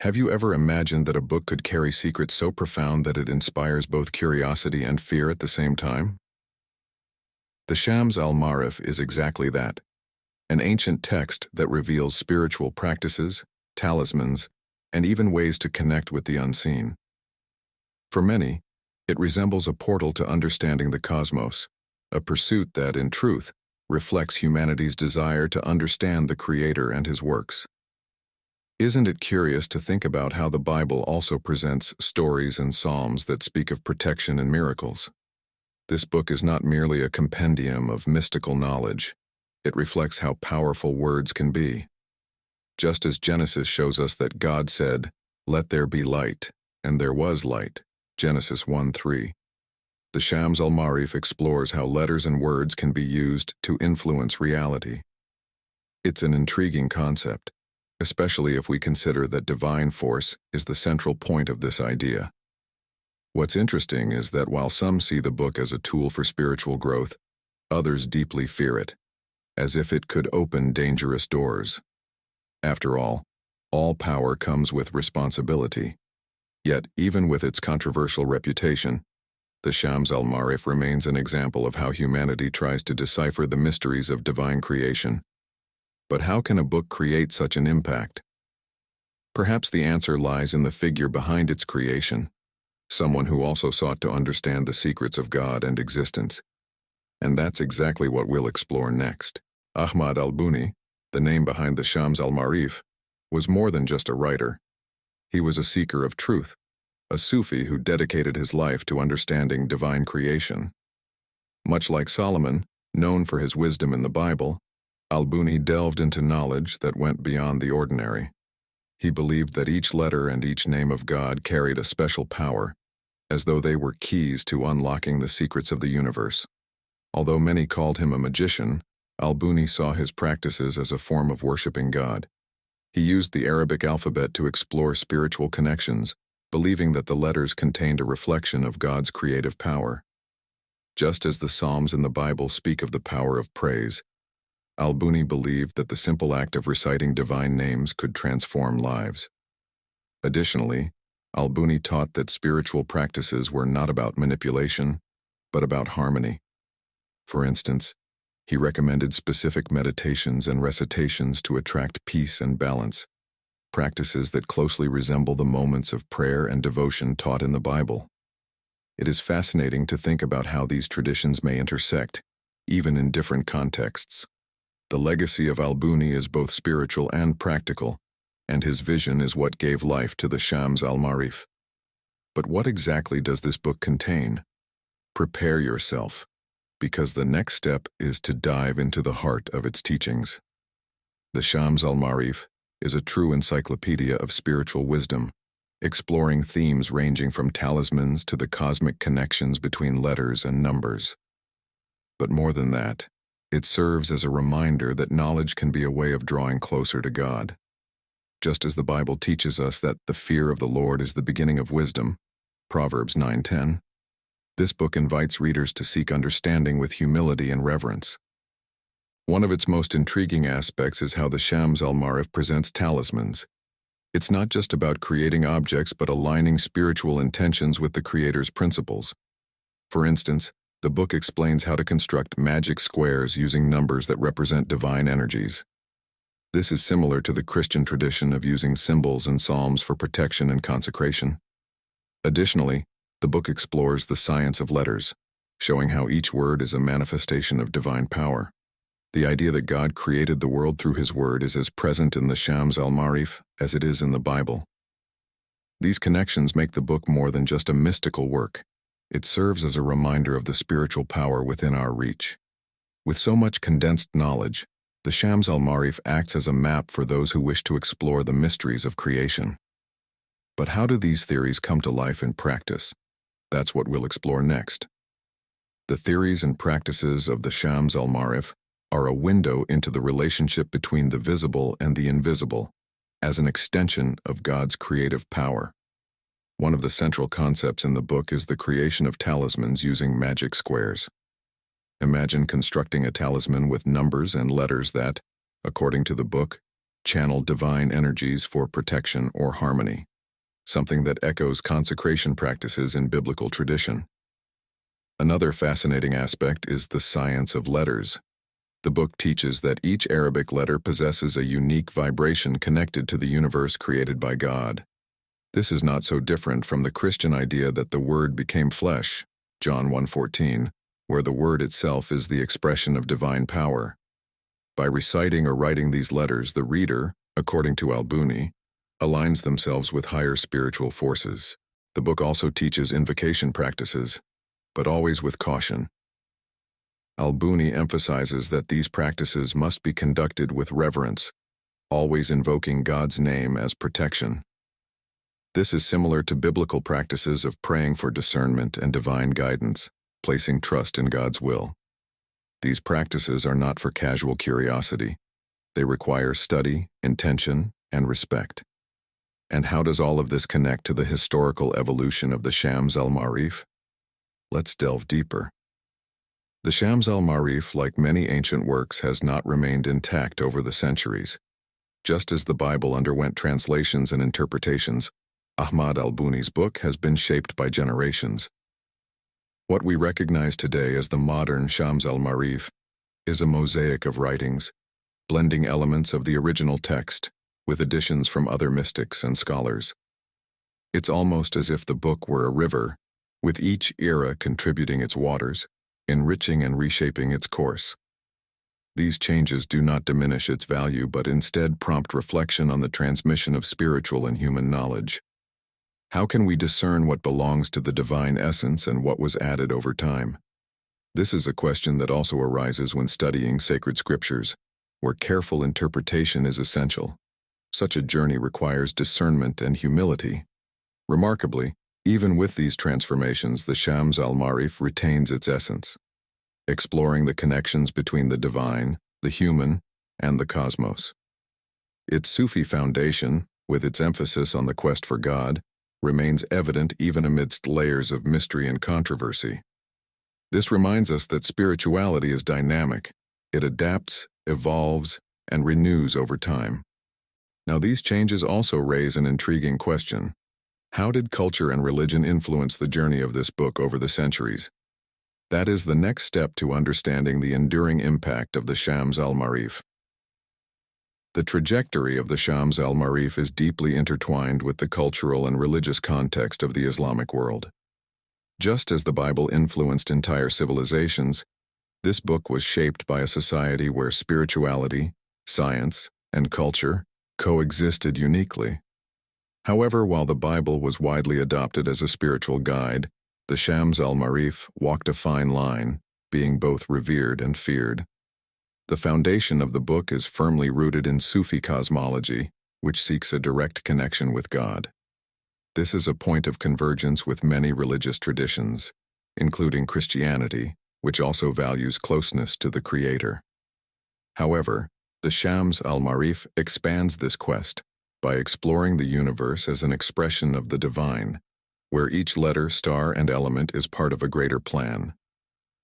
Have you ever imagined that a book could carry secrets so profound that it inspires both curiosity and fear at the same time? The Shams al-Maarif is exactly that, an ancient text that reveals spiritual practices, talismans, and even ways to connect with the unseen. For many, it resembles a portal to understanding the cosmos, a pursuit that, in truth, reflects humanity's desire to understand the Creator and His works. Isn't it curious to think about how the Bible also presents stories and psalms that speak of protection and miracles? This book is not merely a compendium of mystical knowledge. It reflects how powerful words can be. Just as Genesis shows us that God said, "Let there be light," and there was light, Genesis 1:3. The Shams al-Maarif explores how letters and words can be used to influence reality. It's an intriguing concept, especially if we consider that divine force is the central point of this idea. What's interesting is that while some see the book as a tool for spiritual growth, others deeply fear it, as if it could open dangerous doors. After all power comes with responsibility. Yet, even with its controversial reputation, the Shams al-Maarif remains an example of how humanity tries to decipher the mysteries of divine creation. But how can a book create such an impact? Perhaps the answer lies in the figure behind its creation, someone who also sought to understand the secrets of God and existence. And that's exactly what we'll explore next. Ahmad al-Buni, the name behind the Shams al-Maarif, was more than just a writer. He was a seeker of truth, a Sufi who dedicated his life to understanding divine creation. Much like Solomon, known for his wisdom in the Bible, al-Buni delved into knowledge that went beyond the ordinary. He believed that each letter and each name of God carried a special power, as though they were keys to unlocking the secrets of the universe. Although many called him a magician, al-Buni saw his practices as a form of worshiping God. He used the Arabic alphabet to explore spiritual connections, believing that the letters contained a reflection of God's creative power. Just as the Psalms in the Bible speak of the power of praise, al-Buni believed that the simple act of reciting divine names could transform lives. Additionally, al-Buni taught that spiritual practices were not about manipulation, but about harmony. For instance, he recommended specific meditations and recitations to attract peace and balance, practices that closely resemble the moments of prayer and devotion taught in the Bible. It is fascinating to think about how these traditions may intersect, even in different contexts. The legacy of al-Buni is both spiritual and practical, and his vision is what gave life to the Shams al-Maarif. But what exactly does this book contain? Prepare yourself, because the next step is to dive into the heart of its teachings. The Shams al-Maarif is a true encyclopedia of spiritual wisdom, exploring themes ranging from talismans to the cosmic connections between letters and numbers. But more than that, it serves as a reminder that knowledge can be a way of drawing closer to God. Just as the Bible teaches us that the fear of the Lord is the beginning of wisdom, Proverbs 9:10, this book invites readers to seek understanding with humility and reverence. One of its most intriguing aspects is how the Shams al-Maarif presents talismans. It's not just about creating objects but aligning spiritual intentions with the Creator's principles. For instance, the book explains how to construct magic squares using numbers that represent divine energies. This is similar to the Christian tradition of using symbols and psalms for protection and consecration. Additionally, the book explores the science of letters, showing how each word is a manifestation of divine power. The idea that God created the world through His Word is as present in the Shams al-Maarif as it is in the Bible. These connections make the book more than just a mystical work. It serves as a reminder of the spiritual power within our reach. With so much condensed knowledge, the Shams al-Maarif acts as a map for those who wish to explore the mysteries of creation. But how do these theories come to life in practice? That's what we'll explore next. The theories and practices of the Shams al-Maarif are a window into the relationship between the visible and the invisible, as an extension of God's creative power. One of the central concepts in the book is the creation of talismans using magic squares. Imagine constructing a talisman with numbers and letters that, according to the book, channel divine energies for protection or harmony, something that echoes consecration practices in biblical tradition. Another fascinating aspect is the science of letters. The book teaches that each Arabic letter possesses a unique vibration connected to the universe created by God. This is not so different from the Christian idea that the Word became flesh, John 1:14, where the Word itself is the expression of divine power. By reciting or writing these letters, the reader, according to al-Buni, aligns themselves with higher spiritual forces. The book also teaches invocation practices, but always with caution. Al-Buni emphasizes that these practices must be conducted with reverence, always invoking God's name as protection. This is similar to biblical practices of praying for discernment and divine guidance, placing trust in God's will. These practices are not for casual curiosity. They require study, intention, and respect. And how does all of this connect to the historical evolution of the Shams al-Maarif? Let's delve deeper. The Shams al-Maarif, like many ancient works, has not remained intact over the centuries. Just as the Bible underwent translations and interpretations, Ahmad al-Buni's book has been shaped by generations. What we recognize today as the modern Shams al-Maarif is a mosaic of writings, blending elements of the original text with additions from other mystics and scholars. It's almost as if the book were a river, with each era contributing its waters, enriching and reshaping its course. These changes do not diminish its value but instead prompt reflection on the transmission of spiritual and human knowledge. How can we discern what belongs to the divine essence and what was added over time? This is a question that also arises when studying sacred scriptures, where careful interpretation is essential. Such a journey requires discernment and humility. Remarkably, even with these transformations, the Shams al-Maarif retains its essence, exploring the connections between the divine, the human, and the cosmos. Its Sufi foundation, with its emphasis on the quest for God, remains evident even amidst layers of mystery and controversy. This reminds us that spirituality is dynamic. It adapts, evolves, and renews over time. Now, these changes also raise an intriguing question. How did culture and religion influence the journey of this book over the centuries? That is the next step to understanding the enduring impact of the Shams al-Maarif. The trajectory of the Shams al-Maarif is deeply intertwined with the cultural and religious context of the Islamic world. Just as the Bible influenced entire civilizations, this book was shaped by a society where spirituality, science, and culture coexisted uniquely. However, while the Bible was widely adopted as a spiritual guide, the Shams al-Maarif walked a fine line, being both revered and feared. The foundation of the book is firmly rooted in Sufi cosmology, which seeks a direct connection with God. This is a point of convergence with many religious traditions, including Christianity, which also values closeness to the Creator. However, the Shams al-Maarif expands this quest by exploring the universe as an expression of the divine, where each letter, star, and element is part of a greater plan.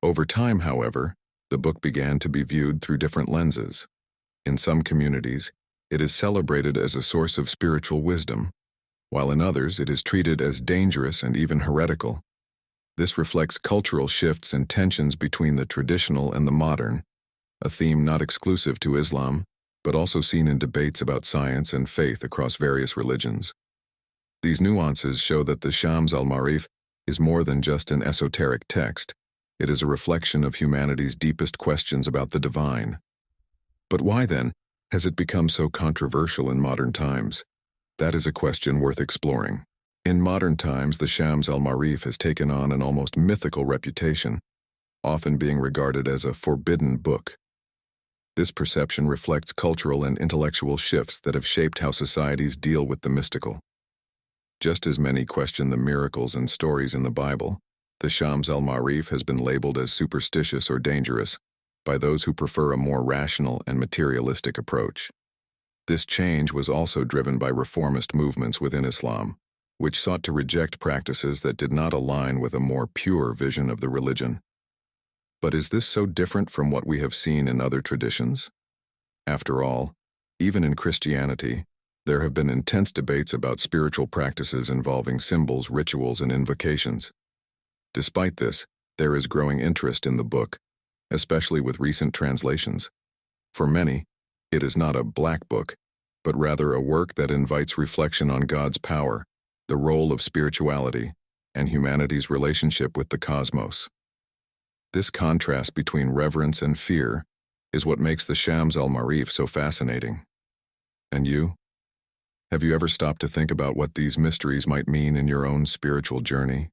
Over time, however, the book began to be viewed through different lenses. In some communities, it is celebrated as a source of spiritual wisdom, while in others it is treated as dangerous and even heretical. This reflects cultural shifts and tensions between the traditional and the modern, a theme not exclusive to Islam, but also seen in debates about science and faith across various religions. These nuances show that the Shams al-Maarif is more than just an esoteric text. It is a reflection of humanity's deepest questions about the divine. But why, then, has it become so controversial in modern times? That is a question worth exploring. In modern times, the Shams al-Maarif has taken on an almost mythical reputation, often being regarded as a forbidden book. This perception reflects cultural and intellectual shifts that have shaped how societies deal with the mystical. Just as many question the miracles and stories in the Bible, the Shams al-Maarif has been labeled as superstitious or dangerous by those who prefer a more rational and materialistic approach. This change was also driven by reformist movements within Islam, which sought to reject practices that did not align with a more pure vision of the religion. But is this so different from what we have seen in other traditions? After all, Even in Christianity, there have been intense debates about spiritual practices involving symbols, rituals, and invocations. Despite this, there is growing interest in the book, especially with recent translations. For many, it is not a black book, but rather a work that invites reflection on God's power, the role of spirituality, and humanity's relationship with the cosmos. This contrast between reverence and fear is what makes the Shams al-Maarif so fascinating. And you? Have you ever stopped to think about what these mysteries might mean in your own spiritual journey?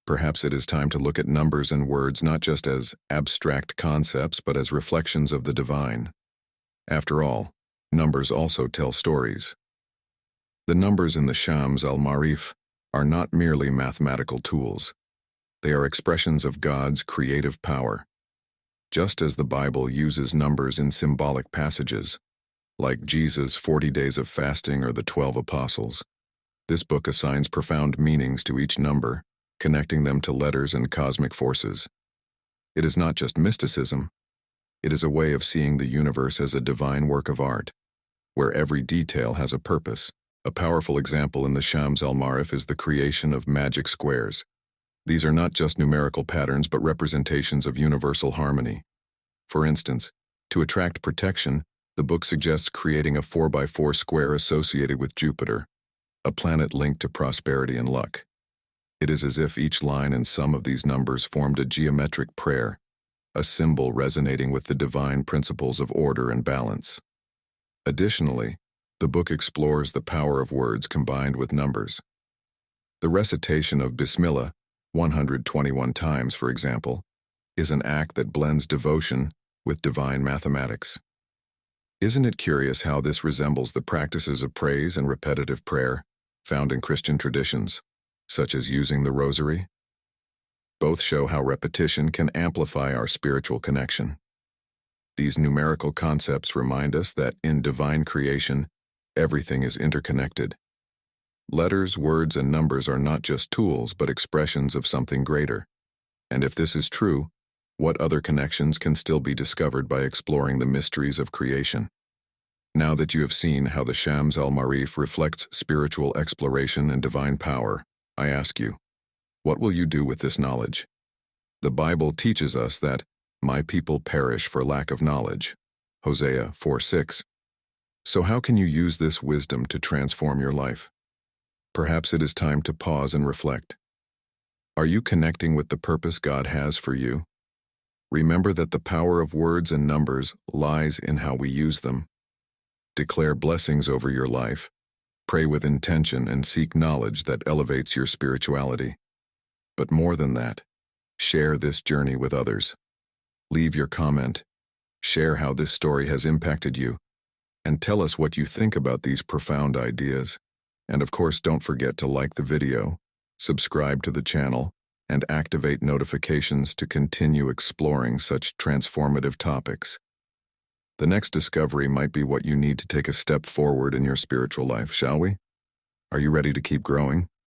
Perhaps it is time to look at numbers and words not just as abstract concepts, but as reflections of the divine. After all, numbers also tell stories. The numbers in the Shams al-Maarif are not merely mathematical tools. They are expressions of God's creative power. Just as the Bible uses numbers in symbolic passages, like Jesus' 40 days of fasting or the 12 apostles, this book assigns profound meanings to each number, connecting them to letters and cosmic forces. It is not just mysticism. It is a way of seeing the universe as a divine work of art, where every detail has a purpose. A powerful example in the Shams al-Maarif is the creation of magic squares. These are not just numerical patterns but representations of universal harmony. For instance, to attract protection, the book suggests creating a 4x4 square associated with Jupiter, a planet linked to prosperity and luck. It is as if each line and sum of these numbers formed a geometric prayer, a symbol resonating with the divine principles of order and balance. Additionally, the book explores the power of words combined with numbers. The recitation of Bismillah 121 times, for example, is an act that blends devotion with divine mathematics. Isn't it curious how this resembles the practices of praise and repetitive prayer found in Christian traditions, such as using the rosary? Both show how repetition can amplify our spiritual connection. These numerical concepts remind us that in divine creation, everything is interconnected. Letters, words, and numbers are not just tools but expressions of something greater. And if this is true, what other connections can still be discovered by exploring the mysteries of creation? Now that you have seen how the Shams al-Maarif reflects spiritual exploration and divine power, I ask you, what will you do with this knowledge? The Bible teaches us that my people perish for lack of knowledge. Hosea 4:6. So how can you use this wisdom to transform your life? Perhaps it is time to pause and reflect. Are you connecting with the purpose God has for you? Remember that the power of words and numbers lies in how we use them. Declare blessings over your life. Pray with intention and seek knowledge that elevates your spirituality. But more than that, share this journey with others. Leave your comment. Share how this story has impacted you. And tell us what you think about these profound ideas. And of course, don't forget to like the video, subscribe to the channel, and activate notifications to continue exploring such transformative topics. The next discovery might be what you need to take a step forward in your spiritual life, shall we? Are you ready to keep growing?